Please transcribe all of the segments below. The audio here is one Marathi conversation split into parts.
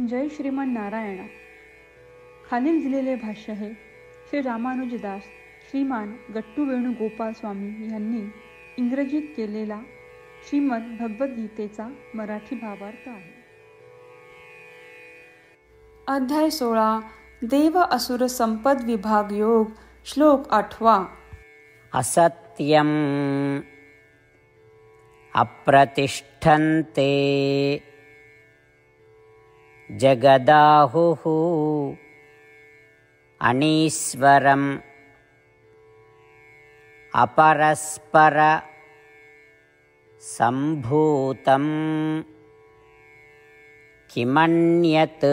जय श्रीमन नारायणा. खालील दिलेले भाष्य हे श्री रामानुजदास श्रीमान गट्टू वेणुगोपाल स्वामी यांनी इंग्रजीत केलेला श्रीमद भगवद्गीतेचा मराठी भावार्थ आहे. अध्याय 16 देव असुर संपद विभाग योग. श्लोक 8. असत्यम अप्रतिष्ठन्ते जगदाहुः अनीश्वरम् अपरस्पर सम्भूतं किमन्यत्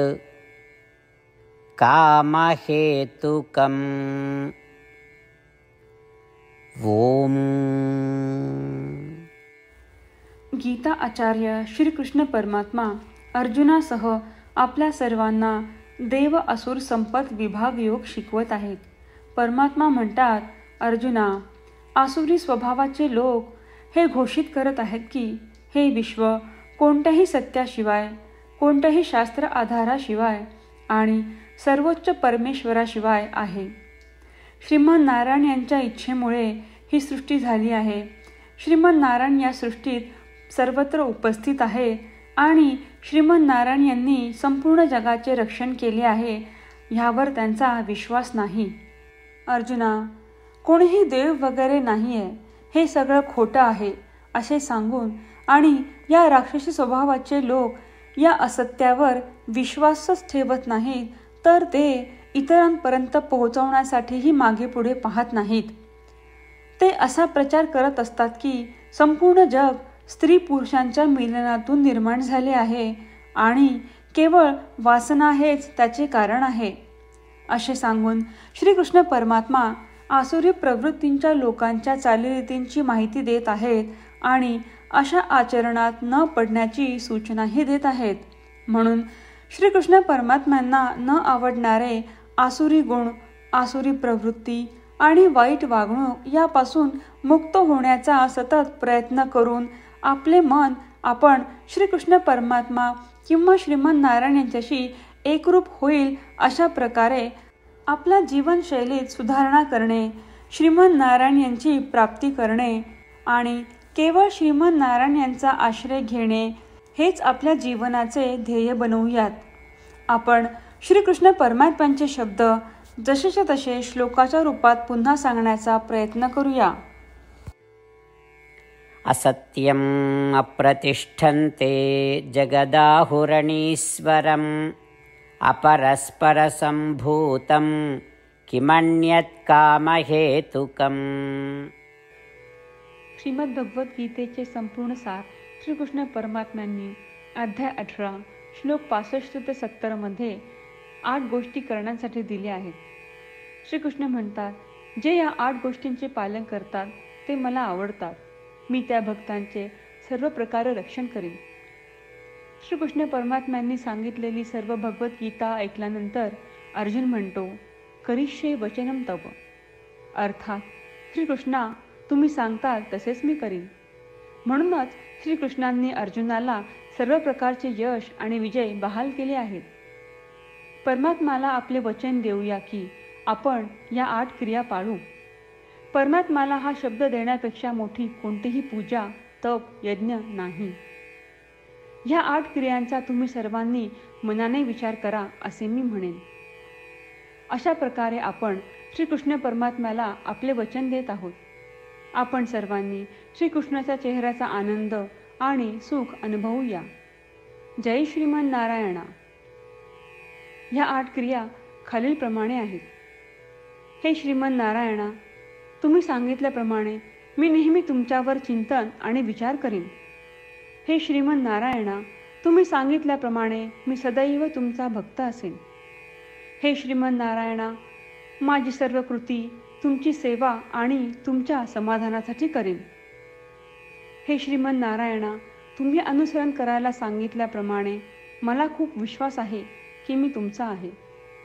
कामहेतुकम्. ओम. गीता आचार्य श्रीकृष्ण परमात्मा अर्जुनासह आपल्या सर्वांना देव असुर संपत विभाग योग शिकवत आहेत. परमात्मा म्हणतात, अर्जुना, आसुरी स्वभावाचे लोक हे घोषित करत आहेत की हे विश्व कोणत्याही सत्याशिवाय, कोणत्याही शास्त्र आधाराशिवाय आणि सर्वोच्च परमेश्वराशिवाय आहे. श्रीमन नारायण यांच्या इच्छेमुळे ही सृष्टी झाली आहे. श्रीमन नारायण या सृष्टीत सर्वत्र उपस्थित आहे आणि श्रीमन नारायण यांनी संपूर्ण जगाचे रक्षण केले आहे ह्यावर त्यांचा विश्वास नाही. अर्जुना, कोणीही देव वगैरे नाही आहे, हे सगळं खोटं आहे असे सांगून आणि या राक्षसी स्वभावाचे लोक या असत्यावर विश्वासच ठेवत नाहीत, तर ते इतरांपर्यंत पोहोचवण्यासाठीही मागे पुढे पाहत नाहीत. ते असा प्रचार करत असतात की संपूर्ण जग स्त्री पुरुषांच्या मिलनातून निर्माण झाले आहे आणि केवळ वासना हेच त्याचे कारण आहे असे सांगून श्रीकृष्ण परमात्मा आसुरी प्रवृत्तींच्या लोकांच्या चालीरीतींची माहिती देत आहेत आणि अशा आचरणात न पडण्याची सूचनाही देत आहेत. म्हणून श्रीकृष्ण परमात्म्यांना न आवडणारे आसुरी गुण, आसुरी प्रवृत्ती आणि वाईट वागणूक यापासून मुक्त होण्याचा सतत प्रयत्न करून आपले मन आपण श्रीकृष्ण परमात्मा किंवा श्रीमन नारायण यांच्याशी एकरूप होईल अशा प्रकारे आपल्या जीवनशैलीत सुधारणा करणे, श्रीमन नारायण यांची प्राप्ती करणे आणि केवळ श्रीमन नारायण यांचा आश्रय घेणे हेच आपल्या जीवनाचे ध्येय बनवूयात. आपण श्रीकृष्ण परमात्म्यांचे शब्द जसेच्या तसे श्लोकाच्या रूपात पुन्हा सांगण्याचा प्रयत्न करूया. असत्यम अप्रतिष्ठन्ते जगदाहुरणीश्वरम् अपरस्परसम्भूतं किमन्यत् कामहेतुकम्. श्रीमद भगवद्गीतेचे संपूर्ण सार श्रीकृष्ण परमात्म्यांनी अध्याय 18 श्लोक 65 ते 70 मध्ये 8 गोष्टी करण्यासाठी दिल्या आहेत. श्रीकृष्ण म्हणतात, जे या 8 गोष्टींचे पालन करतात ते मला आवडतात. मी त्या भक्तांचे सर्व प्रकारे रक्षण करीन. श्रीकृष्ण परमात्म्यांनी सांगितलेली सर्व भगवद्गीता ऐकल्यानंतर अर्जुन म्हणतो, करिष्ये वचनम तव. अर्थात श्रीकृष्णा, तुम्ही सांगताल तसेच मी करीन. म्हणूनच श्रीकृष्णांनी अर्जुनाला सर्व प्रकारचे यश आणि विजय बहाल केले आहेत. परमात्म्याला आपले वचन देऊया की आपण या 8 क्रिया पाळू. परमात्म्याला हा शब्द देण्यापेक्षा मोठी कोणतीही पूजा, तप, यज्ञ नाही. ह्या 8 क्रियांचा तुम्ही सर्वांनी मनाने विचार करा असे मी म्हणेन. अशा प्रकारे आपण श्रीकृष्ण परमात्म्याला आपले वचन देत आहोत. आपण सर्वांनी श्रीकृष्णाच्या चेहऱ्याचा आनंद आणि सुख अनुभवूया. जय श्रीमन नारायणा. ह्या 8 क्रिया खालीलप्रमाणे आहेत. हे श्रीमन नारायणा, तुम्ही सांगितल्याप्रमाणे मी नेहमी तुमच्यावर चिंतन आणि विचार करीन. हे श्रीमन नारायणा, तुम्ही सांगितल्याप्रमाणे मी सदैव तुमचा भक्त असेन. हे श्रीमन नारायणा, माझी सर्व कृती तुमची सेवा आणि तुमच्या समाधानासाठी करीन. हे श्रीमन नारायणा, तुम्ही अनुसरण करायला सांगितल्याप्रमाणे मला खूप विश्वास आहे की मी तुमचा आहे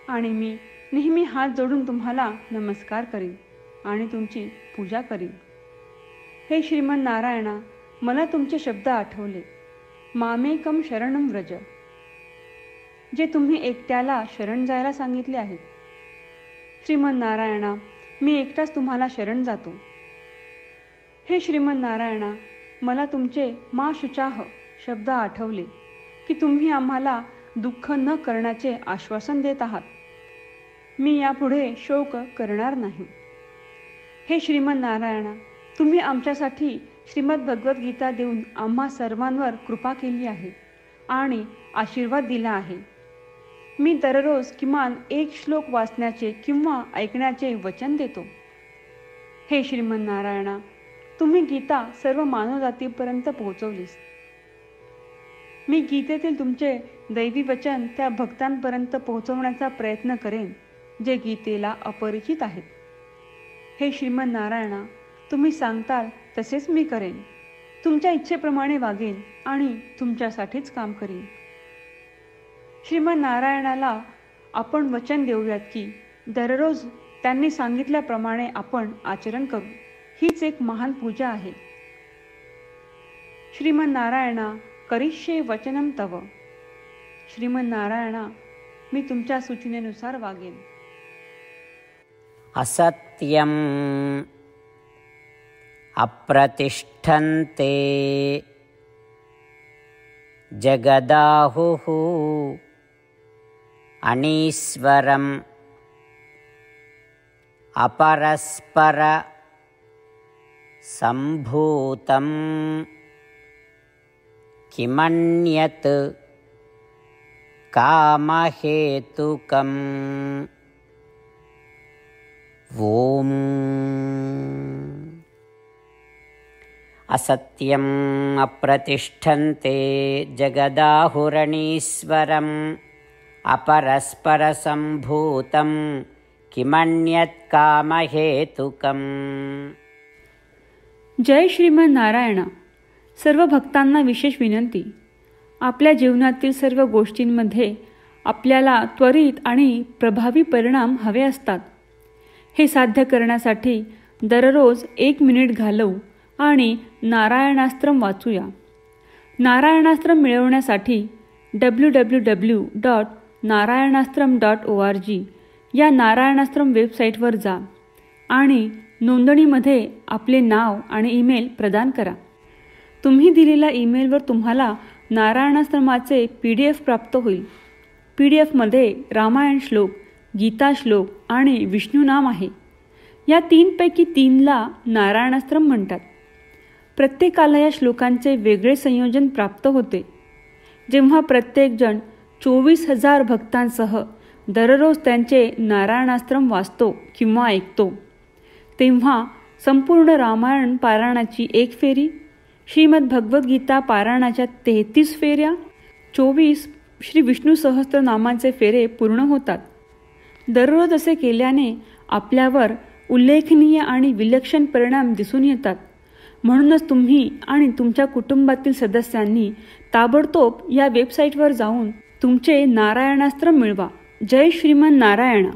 आणि मी नेहमी हात जोडून तुम्हाला नमस्कार करीन आणि तुमची पूजा करीन. हे श्रीमन नारायणा, मला तुमचे शब्द आठवले. मामेकम शरणम व्रज. जे तुम्ही एकट्याला शरण जायला सांगितले आहे. श्रीमन्नारायणा, मी एकटाच तुम्हाला शरण जातो. हे श्रीमन्नारायणा, मला तुमचे मा शुचाह शब्द आठवले की तुम्ही आम्हाला दुःख न करण्याचे आश्वासन देत आहात. मी यापुढे शोक करणार नाही. हे श्रीमन्नारायणा, तुम्ही आमच्यासाठी श्रीमद भगवद्गीता देऊन आम्हा सर्वांवर कृपा केली आहे आणि आशीर्वाद दिला आहे. मी दररोज किमान एक श्लोक वाचण्याचे किंवा ऐकण्याचे वचन देतो. हे श्रीमन्नारायणा, तुम्ही गीता सर्व मानवजातीपर्यंत पोहोचवलीस. मी गीतेतील तुमचे दैवी वचन त्या भक्तांपर्यंत पोहोचवण्याचा प्रयत्न करेन जे गीतेला अपरिचित आहेत. हे श्रीमन्नारायणा, तुम्ही सांगताल तसेच मी करेन. तुमच्या इच्छेप्रमाणे वागेन आणि तुमच्यासाठीच काम करीन. श्रीमन्नारायणाला आपण वचन देऊयात की दररोज त्यांनी सांगितल्याप्रमाणे आपण आचरण करू. हीच एक महान पूजा आहे. श्रीमन्नारायणा, करिष्ये वचनम तव. श्रीमन्नारायणा, मी तुमच्या सूचनेनुसार वागेन. असत्यम अप्रतिष्ठन्ते जगदाहुः अनीश्वरम् अपरस्पर सम्भूतं किमन्यत् कामहेतुकम्. ओम. असत्यम् अप्रतिष्ठन्ते जगदाहुरणीश्वरम् अपरस्परसम्भूतं किमन्यत् कामहेतुकम्. जय श्रीमन्नारायणा. सर्व भक्तांना विशेष विनंती. आपल्या जीवनातील सर्व गोष्टींमध्ये आपल्याला त्वरित आणि प्रभावी परिणाम हवे असतात. हे साध्य करण्यासाठी दररोज 1 मिनिट घालवू आणि नारायणास्त्रम वाचूया. नारायणास्त्रम मिळवण्यासाठी www.narayanaastram.org या नारायणास्त्रम वेबसाईटवर जा आणि नोंदणीमध्ये आपले नाव आणि ईमेल प्रदान करा. तुम्ही दिलेल्या ईमेलवर तुम्हाला नारायणास्त्रमाचे PDF प्राप्त होईल. PDFमध्ये रामायण श्लोक, गीता श्लोक आणि विष्णू नाम आहे. या 3पैकी 3ला नारायणास्त्रम म्हणतात. प्रत्येकाला या श्लोकांचे वेगळे संयोजन प्राप्त होते. जेव्हा प्रत्येकजण 24,000 भक्तांसह दररोज त्यांचे नारायणास्त्रम वाचतो किंवा ऐकतो, तेव्हा संपूर्ण रामायण पारायणाची 1 फेरी, श्रीमद भगवद्गीता पारायणाच्या 33 फेऱ्या, 24 श्री विष्णू सहस्त्रनामांचे फेरे पूर्ण होतात. दररोज असे केल्याने आपल्यावर उल्लेखनीय आणि विलक्षण परिणाम दिसून येतात. म्हणूनच तुम्ही आणि तुमच्या कुटुंबातील सदस्यांनी ताबडतोब या वेबसाईटवर जाऊन तुमचे नारायणास्त्र मिळवा. जय श्रीमन्नारायणा.